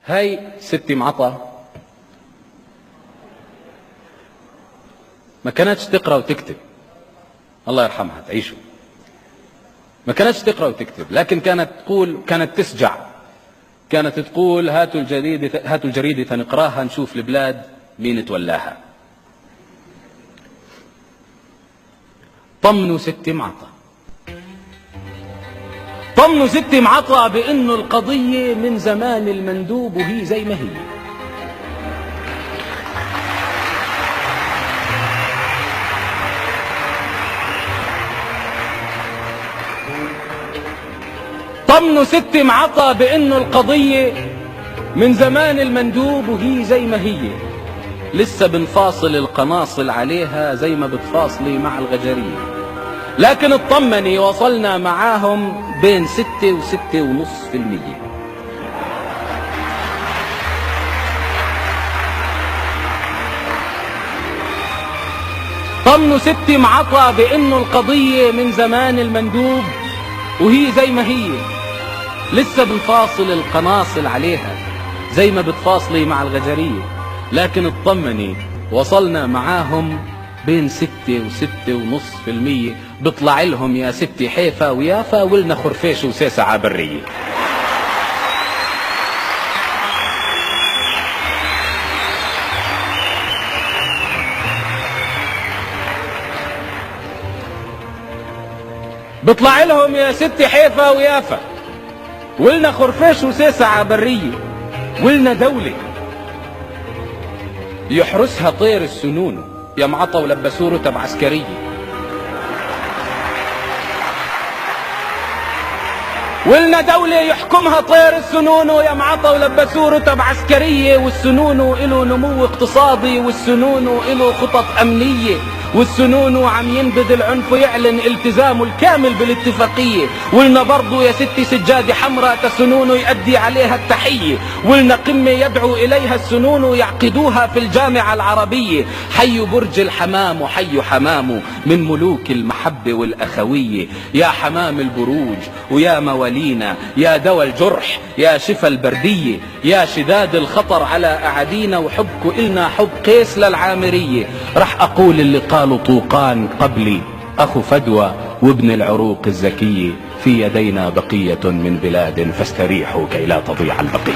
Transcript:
هاي ستي معطى ما كانتش تقرأ وتكتب، الله يرحمها تعيشوا. ما كانتش تقرأ وتكتب، لكن كانت تقول، كانت تسجع، كانت تقول هاتوا الجريدة نقراها نشوف البلاد مين تولاها. طمنوا ستي معطى، طمنوا ستي معطى بأنه القضية من زمان المندوب وهي زي ما هي. طمنوا ستي معطى بأنه القضية من زمان المندوب وهي زي ما هي، لسه بنفاصل القناصل عليها زي ما بتفاصلي مع الغجرية، لكن اطمني وصلنا معاهم بين 6 و6.5%. طمنوا ستي معطى بأنه القضية من زمان المندوب وهي زي ما هي، لسه بنفاصل القناصل عليها زي ما بتفاصلي مع الغجرية، لكن اطمني وصلنا معاهم بين 6 و6.5%. بيطلع لهم يا ستي حيفا ويافا ولنا خرفيش وسيسة عبرية. بيطلع لهم يا ستي حيفا ويافا ولنا خرفيش وسيسة عبرية، ولنا دولة يحرسها طير السنون يا معطى ولبسوه رتب عسكرية، ولنا دولة يحكمها طير السنون يا معطى ولبسوه رتب عسكرية، والسنون إله نمو اقتصادي، والسنون إله خطط أمنية، والسنون عم ينبذ العنف ويعلن التزامه الكامل بالاتفاقية، ولنا برضو يا ستي سجادة حمراء تسنون يؤدي عليها التحية، ولنا قمة يدعو إليها السنون يعقدوها في الجامعة العربية، حي برج الحمام وحي حمام من ملوك المحبة والأخوية، يا حمام البروج ويا موالينا، يا دوا الجرح يا شفا البردية، يا شداد الخطر على أعادينا، وحبكو إلنا حب قيس للعامرية. رح أقول اللي قالوا طوقان قبلي، أخو فدوى وابن العروق الزكية، في يدينا بقية من بلاد فاستريحوا كي لا تضيع البقية.